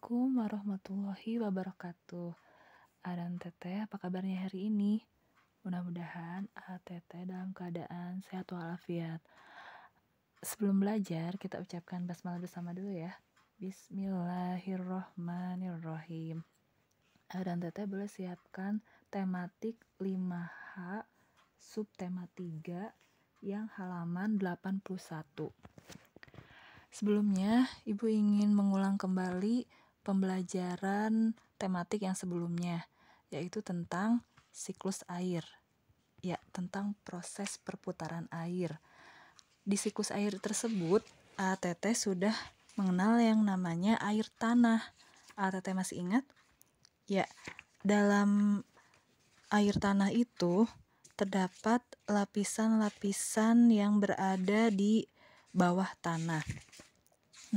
Assalamualaikum warahmatullahi wabarakatuh. Adan Teteh, apa kabarnya hari ini? Mudah-mudahan Teteh dalam keadaan sehat walafiat. Sebelum belajar, kita ucapkan basmalah bersama dulu ya. Bismillahirrohmanirrohim. Adan Teteh boleh siapkan tematik 5H subtema 3 yang halaman 81. Sebelumnya, Ibu ingin mengulang kembali pembelajaran tematik yang sebelumnya, yaitu tentang siklus air. Ya, tentang proses perputaran air. Di siklus air tersebut, ATT sudah mengenal yang namanya air tanah. ATT masih ingat? Ya, dalam air tanah itu terdapat lapisan-lapisan yang berada di bawah tanah.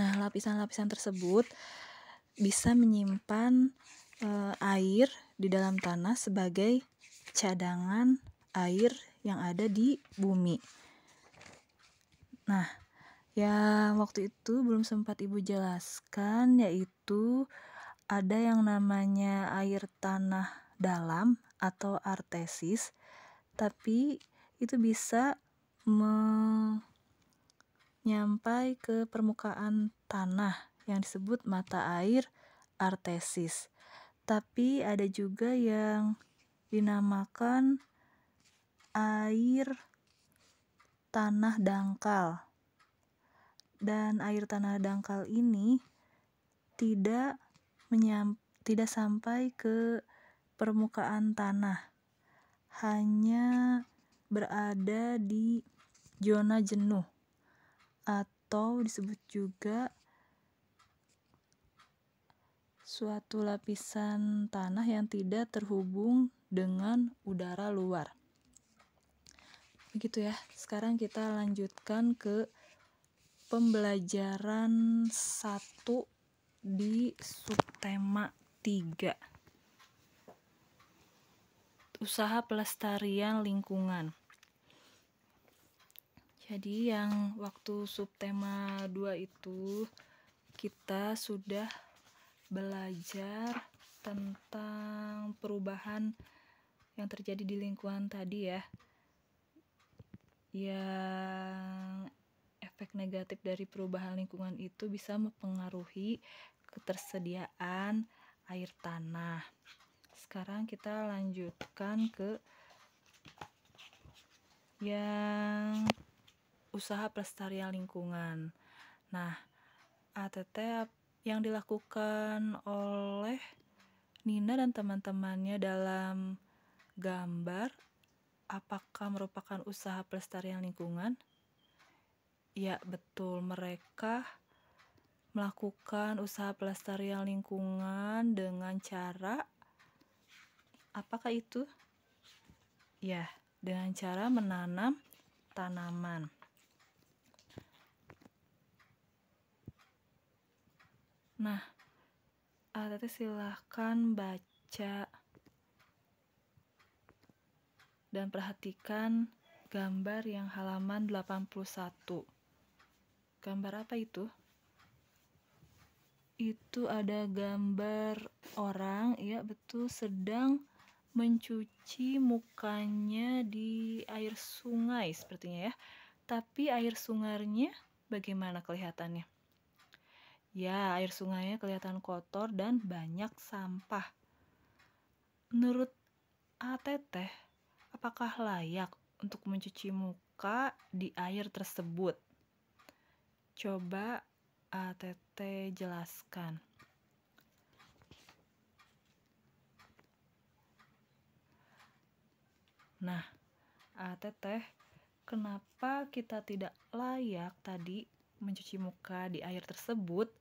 Nah, lapisan-lapisan tersebut bisa menyimpan air di dalam tanah sebagai cadangan air yang ada di bumi. Nah, yang waktu itu belum sempat Ibu jelaskan, yaitu ada yang namanya air tanah dalam atau artesis, tapi itu bisa nyampai ke permukaan tanah yang disebut mata air artesis. Tapi ada juga yang dinamakan air tanah dangkal. Dan air tanah dangkal ini tidak sampai ke permukaan tanah. Hanya berada di zona jenuh, atau disebut juga suatu lapisan tanah yang tidak terhubung dengan udara luar. Begitu ya. Sekarang kita lanjutkan ke pembelajaran 1 di subtema 3. Usaha pelestarian lingkungan. Jadi yang waktu subtema 2 itu kita sudah belajar tentang perubahan yang terjadi di lingkungan tadi ya. Yang efek negatif dari perubahan lingkungan itu bisa mempengaruhi ketersediaan air tanah. Sekarang kita lanjutkan ke yang usaha pelestarian lingkungan. Nah, ATT yang dilakukan oleh Nina dan teman-temannya dalam gambar, apakah merupakan usaha pelestarian lingkungan? Ya, betul. Mereka melakukan usaha pelestarian lingkungan dengan cara, apakah itu? Ya, dengan cara menanam tanaman. Nah, ATT silahkan baca dan perhatikan gambar yang halaman 81. Gambar apa itu? Itu ada gambar orang, ya betul, sedang mencuci mukanya di air sungai sepertinya ya. Tapi air sungainya bagaimana kelihatannya? Ya, air sungainya kelihatan kotor dan banyak sampah. Menurut ATT, apakah layak untuk mencuci muka di air tersebut? Coba ATT jelaskan. Nah, ATT, kenapa kita tidak layak tadi mencuci muka di air tersebut?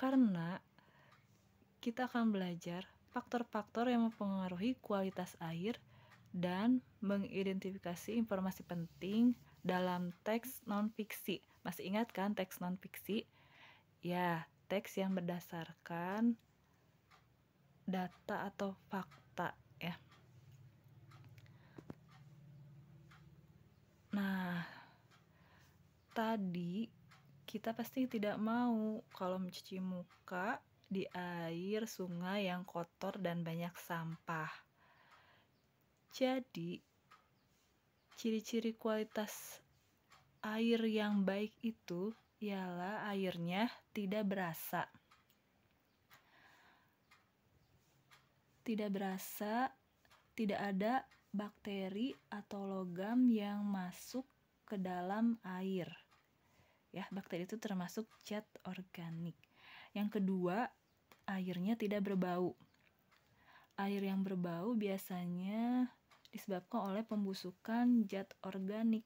Karena kita akan belajar faktor-faktor yang mempengaruhi kualitas air dan mengidentifikasi informasi penting dalam teks non-fiksi. Masih ingat kan teks non-fiksi? Ya, teks yang berdasarkan data atau fakta ya. Nah, tadi kita pasti tidak mau kalau mencuci muka di air sungai yang kotor dan banyak sampah. Jadi, ciri-ciri kualitas air yang baik itu ialah airnya tidak berasa. Tidak berasa, tidak ada bakteri atau logam yang masuk ke dalam air. Ya, bakteri itu termasuk zat organik. Yang kedua, airnya tidak berbau. Air yang berbau biasanya disebabkan oleh pembusukan zat organik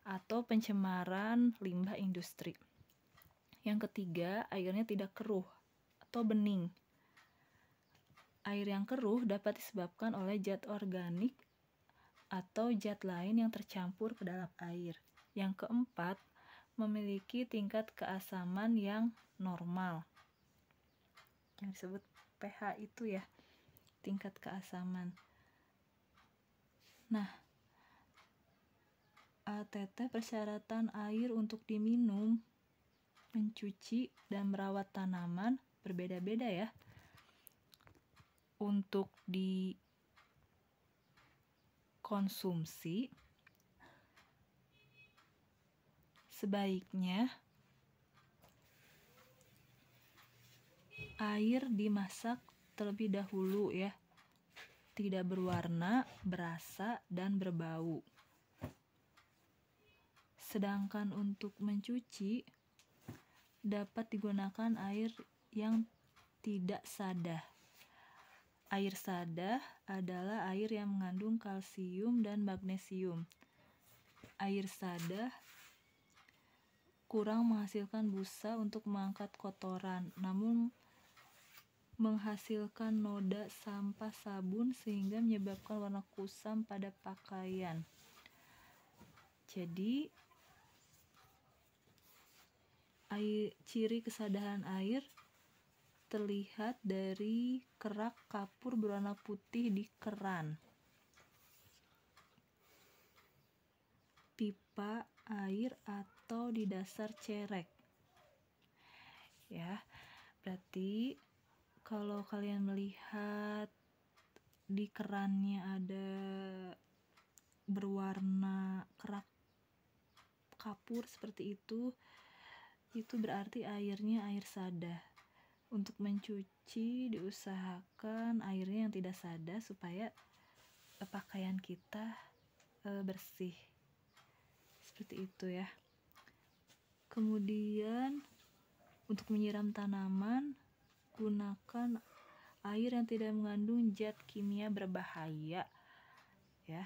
atau pencemaran limbah industri. Yang ketiga, airnya tidak keruh atau bening. Air yang keruh dapat disebabkan oleh zat organik atau zat lain yang tercampur ke dalam air. Yang keempat, memiliki tingkat keasaman yang normal. Yang disebut pH itu ya, tingkat keasaman. Nah, ATT persyaratan air untuk diminum, mencuci, dan merawat tanaman berbeda-beda ya. Untuk dikonsumsi, sebaiknya air dimasak terlebih dahulu ya. Tidak berwarna, berasa, dan berbau. Sedangkan untuk mencuci, dapat digunakan air yang tidak sadah. Air sadah adalah air yang mengandung kalsium dan magnesium. Air sadah kurang menghasilkan busa untuk mengangkat kotoran, namun menghasilkan noda sampah sabun sehingga menyebabkan warna kusam pada pakaian. Jadi, ciri kesadaran air terlihat dari kerak kapur berwarna putih di keran, pipa air, atau di dasar cerek. Ya, berarti kalau kalian melihat di kerannya ada berwarna kerak kapur seperti itu berarti airnya air sadah. Untuk mencuci diusahakan airnya yang tidak sadah supaya pakaian kita bersih. Seperti itu ya. Kemudian untuk menyiram tanaman, gunakan air yang tidak mengandung zat kimia berbahaya ya,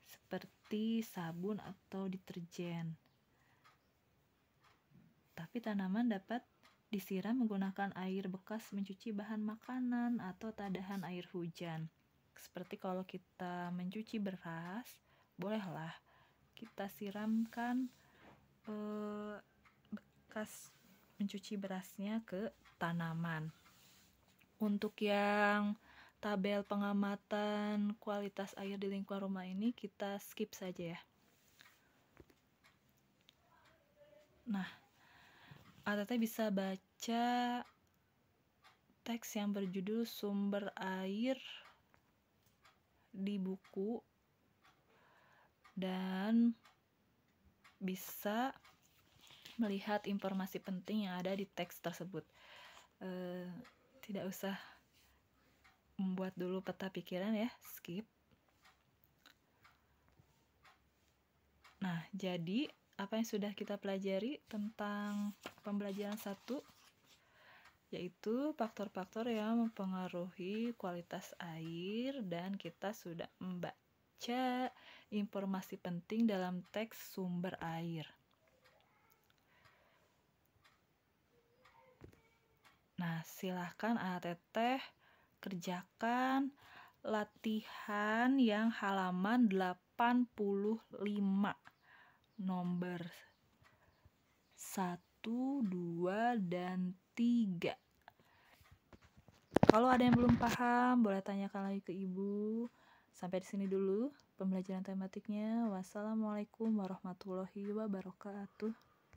seperti sabun atau deterjen. Tapi tanaman dapat disiram menggunakan air bekas mencuci bahan makanan atau tadahan air hujan. Seperti kalau kita mencuci beras, bolehlah kita siramkan bekas mencuci berasnya ke tanaman. Untuk yang tabel pengamatan kualitas air di lingkungan rumah ini kita skip saja ya. Nah, ATT bisa baca teks yang berjudul sumber air di buku dan bisa melihat informasi penting yang ada di teks tersebut. Tidak usah membuat dulu peta pikiran ya, skip. Nah, jadi apa yang sudah kita pelajari tentang pembelajaran 1, yaitu faktor-faktor yang mempengaruhi kualitas air, dan kita sudah membaca informasi penting dalam teks sumber air. Nah, silahkan ATT kerjakan latihan yang halaman 85. Nomor 1, 2, dan 3. Kalau ada yang belum paham, boleh tanyakan lagi ke Ibu. Sampai di sini dulu pembelajaran tematiknya. Wassalamualaikum warahmatullahi wabarakatuh.